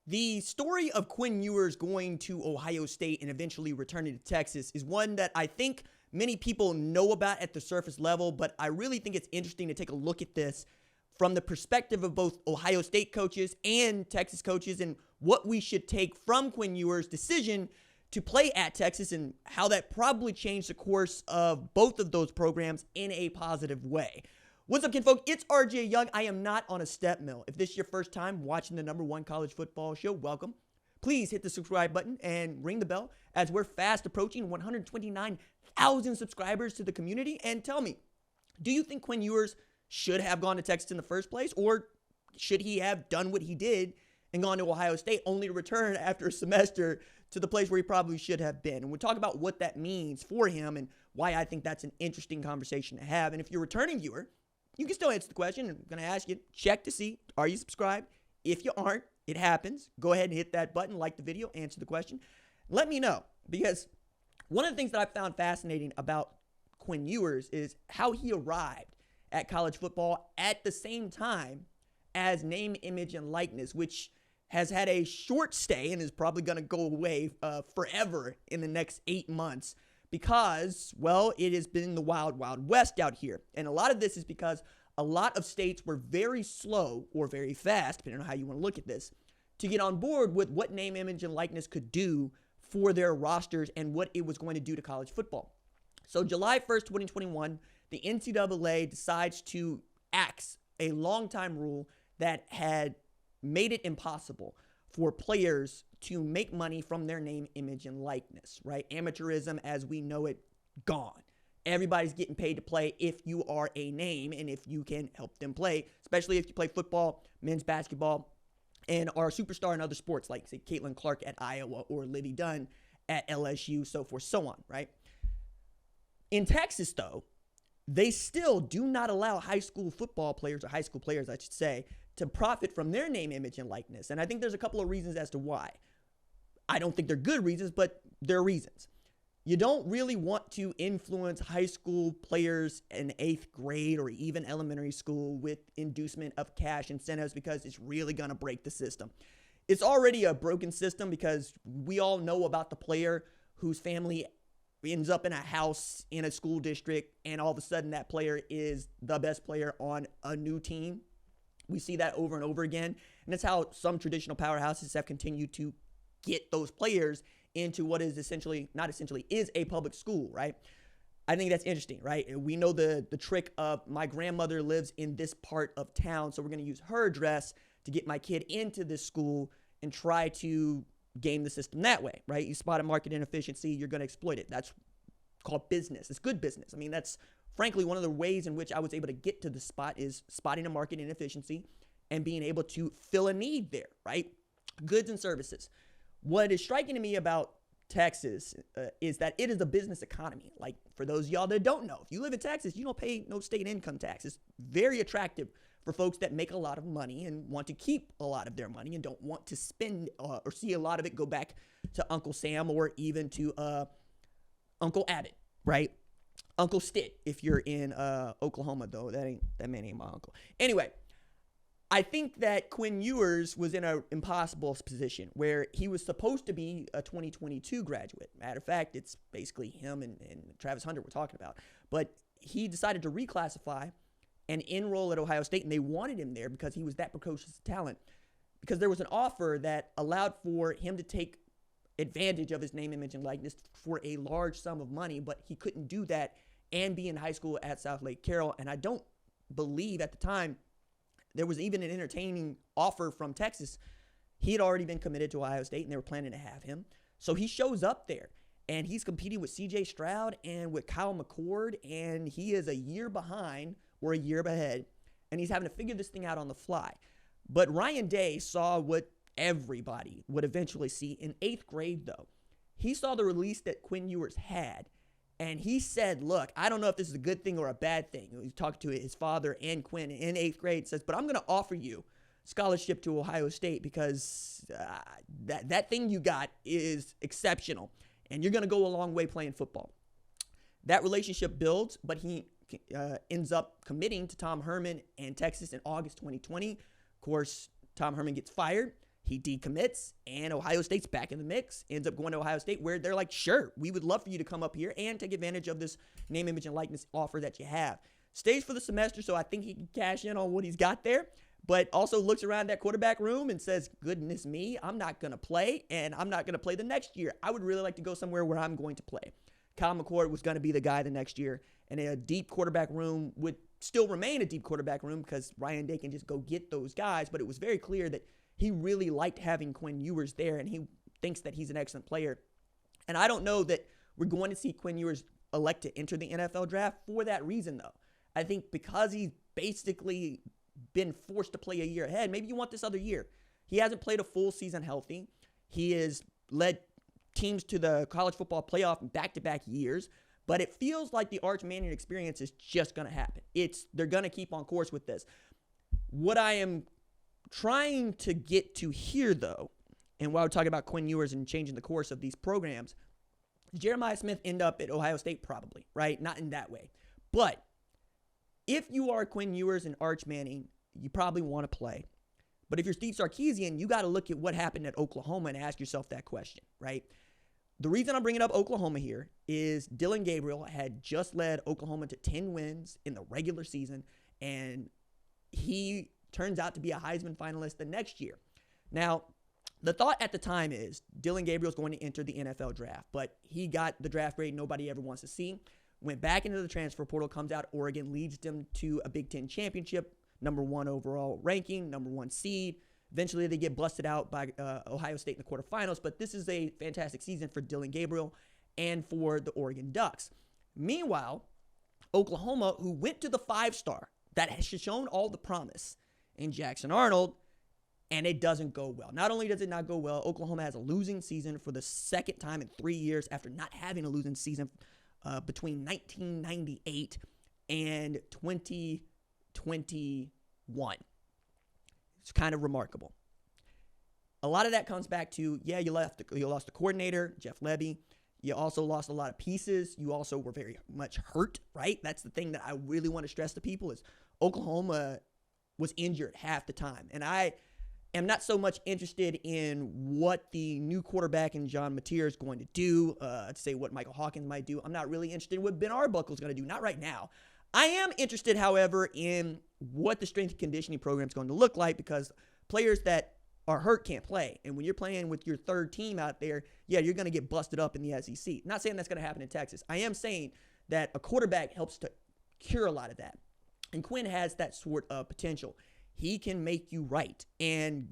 The story of Quinn Ewers going to Ohio State and eventually returning to Texas is one that I think many people know about at the surface level, but I really think it's interesting to take a look at this from the perspective of both Ohio State coaches and Texas coaches and what we should take from Quinn Ewers' decision to play at Texas and how that probably changed the course of both of those programs in a positive way. What's up, kinfolk? It's RJ Young. I am not on a step mill. If this is your first time watching the #1 college football show, welcome. Please hit the subscribe button and ring the bell as we're fast approaching 129,000 subscribers to the community. And tell me, do you think Quinn Ewers should have gone to Texas in the first place, or should he have done what he did and gone to Ohio State only to return after a semester to the place where he probably should have been? And we'll talk about what that means for him and why I think that's an interesting conversation to have. And if you're a returning viewer, you can still answer the question. I'm going to ask you, check to see, are you subscribed? If you aren't, it happens. Go ahead and hit that button, like the video, answer the question. Let me know, because one of the things that I found fascinating about Quinn Ewers is how he arrived at college football at the same time as name, image, and likeness, which has had a short stay and is probably going to go away forever in the next 8 months. Because, well, it has been the wild, wild west out here. And a lot of this is because a lot of states were very slow or very fast, depending on how you want to look at this, to get on board with what name, image, and likeness could do for their rosters and what it was going to do to college football. So July 1st, 2021, the NCAA decides to axe a longtime rule that had made it impossible for players to make money from their name, image, and likeness, right? Amateurism as we know it, gone. Everybody's getting paid to play if you are a name and if you can help them play, especially if you play football, men's basketball, and are a superstar in other sports like, say, Caitlin Clark at Iowa or Livy Dunn at LSU, so forth, so on, right? In Texas, though, they still do not allow high school football players, or high school players, I should say, to profit from their name, image, and likeness. And I think there's a couple of reasons as to why. I don't think they're good reasons, but they're reasons. You don't really want to influence high school players in 8th grade or even elementary school with inducement of cash incentives, because it's really going to break the system. It's already a broken system because we all know about the player whose family ends up in a house in a school district, and all of a sudden that player is the best player on a new team. We see that over and over again, and that's how some traditional powerhouses have continued to get those players into what is is a public school, right? I think that's interesting, right? We know the trick of my grandmother lives in this part of town, so we're going to use her address to get my kid into this school and try to game the system that way, right? You spot a market inefficiency, you're going to exploit it. That's called business. It's good business. I mean, that's frankly one of the ways in which I was able to get to the spot is spotting a market inefficiency and being able to fill a need there, right? Goods and services. What is striking to me about Texas is that it is a business economy. Like, for those of y'all that don't know, if you live in Texas, you don't pay no state income tax. It's very attractive for folks that make a lot of money and want to keep a lot of their money and don't want to spend or see a lot of it go back to Uncle Sam or even to Uncle Abbott, right? Uncle Stitt, if you're in Oklahoma, though. That man ain't my uncle. Anyway, I think that Quinn Ewers was in an impossible position where he was supposed to be a 2022 graduate. Matter of fact, it's basically him and Travis Hunter we're talking about. But he decided to reclassify and enroll at Ohio State, and they wanted him there because he was that precocious talent. Because there was an offer that allowed for him to take advantage of his name, image, and likeness for a large sum of money, but he couldn't do that and be in high school at South Lake Carroll. And I don't believe at the time there was even an entertaining offer from Texas. He had already been committed to Ohio State, and they were planning to have him. So he shows up there, and he's competing with C.J. Stroud and with Kyle McCord, and he is a year behind or a year ahead, and he's having to figure this thing out on the fly. But Ryan Day saw what everybody would eventually see in 8th grade, though. He saw the release that Quinn Ewers had, and he said, look, I don't know if this is a good thing or a bad thing. He talked to his father and Quinn in 8th grade, says, but I'm going to offer you scholarship to Ohio State because that thing you got is exceptional, and you're going to go a long way playing football. That relationship builds, but he ends up committing to Tom Herman and Texas in August 2020. Of course, Tom Herman gets fired. He decommits, and Ohio State's back in the mix, ends up going to Ohio State, where they're like, sure, we would love for you to come up here and take advantage of this name, image, and likeness offer that you have. Stays for the semester, so I think he can cash in on what he's got there, but also looks around that quarterback room and says, goodness me, I'm not going to play, and I'm not going to play the next year. I would really like to go somewhere where I'm going to play. Kyle McCord was going to be the guy the next year, and a deep quarterback room would still remain a deep quarterback room because Ryan Day can just go get those guys, but it was very clear that he really liked having Quinn Ewers there, and he thinks that he's an excellent player. And I don't know that we're going to see Quinn Ewers elect to enter the NFL draft for that reason, though. I think because he's basically been forced to play a year ahead, maybe you want this other year. He hasn't played a full season healthy. He has led teams to the college football playoff in back-to-back years, but it feels like the Arch Manning experience is just going to happen. They're going to keep on course with this. What I am trying to get to here, though, and while we're talking about Quinn Ewers and changing the course of these programs, Jeremiah Smith end up at Ohio State probably, right? Not in that way. But if you are Quinn Ewers and Arch Manning, you probably want to play. But if you're Steve Sarkisian, you got to look at what happened at Oklahoma and ask yourself that question, right? The reason I'm bringing up Oklahoma here is Dillon Gabriel had just led Oklahoma to 10 wins in the regular season, and he turns out to be a Heisman finalist the next year. Now, the thought at the time is Dillon Gabriel's going to enter the NFL draft, but he got the draft grade nobody ever wants to see. Went back into the transfer portal, comes out Oregon, leads them to a Big Ten championship, number 1 overall ranking, number 1 seed. Eventually, they get busted out by Ohio State in the quarterfinals, but this is a fantastic season for Dillon Gabriel and for the Oregon Ducks. Meanwhile, Oklahoma, who went to the 5-star, that has shown all the promise in Jackson Arnold, and it doesn't go well. Not only does it not go well, Oklahoma has a losing season for the second time in 3 years after not having a losing season between 1998 and 2021. It's kind of remarkable. A lot of that comes back to, you lost the coordinator, Jeff Lebby. You also lost a lot of pieces. You also were very much hurt, right? That's the thing that I really want to stress to people is Oklahoma was injured half the time. And I am not so much interested in what the new quarterback in John Mateer is going to do, to say what Michael Hawkins might do. I'm not really interested in what Ben Arbuckle is going to do. Not right now. I am interested, however, in what the strength and conditioning program is going to look like because players that are hurt can't play. And when you're playing with your third team out there, you're going to get busted up in the SEC. Not saying that's going to happen in Texas. I am saying that a quarterback helps to cure a lot of that. And Quinn has that sort of potential. He can make you right. And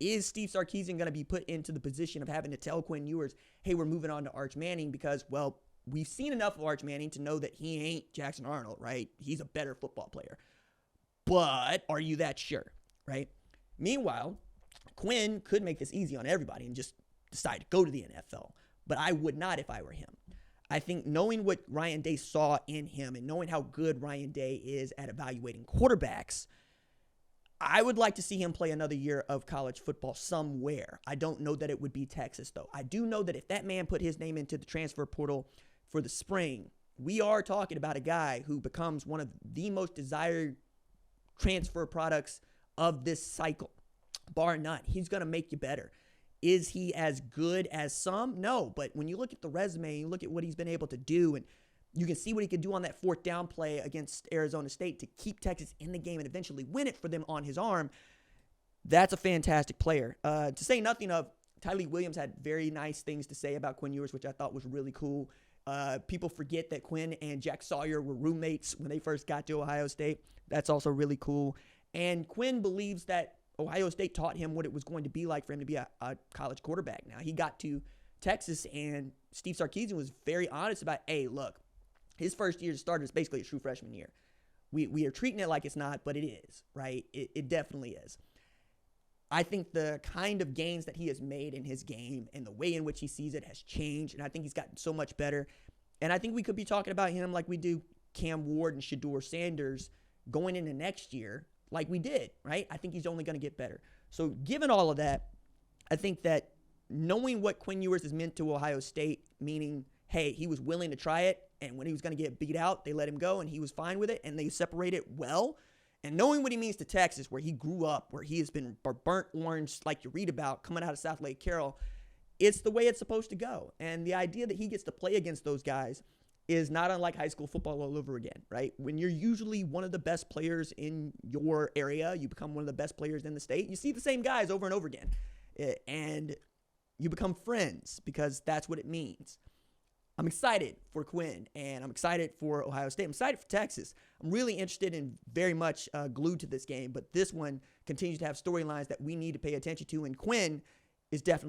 is Steve Sarkisian going to be put into the position of having to tell Quinn Ewers, hey, we're moving on to Arch Manning because, well, we've seen enough of Arch Manning to know that he ain't Jackson Arnold, right? He's a better football player. But are you that sure, right? Meanwhile, Quinn could make this easy on everybody and just decide to go to the NFL. But I would not if I were him. I think knowing what Ryan Day saw in him and knowing how good Ryan Day is at evaluating quarterbacks, I would like to see him play another year of college football somewhere. I don't know that it would be Texas, though. I do know that if that man put his name into the transfer portal for the spring, we are talking about a guy who becomes one of the most desired transfer products of this cycle, bar none. He's going to make you better. Is he as good as some? No, but when you look at the resume, you look at what he's been able to do, and you can see what he could do on that 4th down play against Arizona State to keep Texas in the game and eventually win it for them on his arm. That's a fantastic player. To say nothing of, Tyleik Williams had very nice things to say about Quinn Ewers, which I thought was really cool. People forget that Quinn and Jack Sawyer were roommates when they first got to Ohio State. That's also really cool. And Quinn believes that Ohio State taught him what it was going to be like for him to be a college quarterback. Now, he got to Texas, and Steve Sarkisian was very honest about, hey, look, his first year as a starter is basically a true freshman year. We are treating it like it's not, but it is, right? It definitely is. I think the kind of gains that he has made in his game and the way in which he sees it has changed, and I think he's gotten so much better. And I think we could be talking about him like we do Cam Ward and Shedeur Sanders going into next year like we did, right? I think he's only going to get better. So given all of that, I think that knowing what Quinn Ewers has meant to Ohio State, meaning, hey, he was willing to try it, and when he was going to get beat out, they let him go, and he was fine with it, and they separated well. And knowing what he means to Texas, where he grew up, where he has been burnt orange, like you read about, coming out of South Lake Carroll, it's the way it's supposed to go. And the idea that he gets to play against those guys is not unlike high school football all over again, right? When you're usually one of the best players in your area, you become one of the best players in the state, you see the same guys over and over again. And you become friends because that's what it means. I'm excited for Quinn, and I'm excited for Ohio State. I'm excited for Texas. I'm really interested and very much glued to this game, but this one continues to have storylines that we need to pay attention to, and Quinn is definitely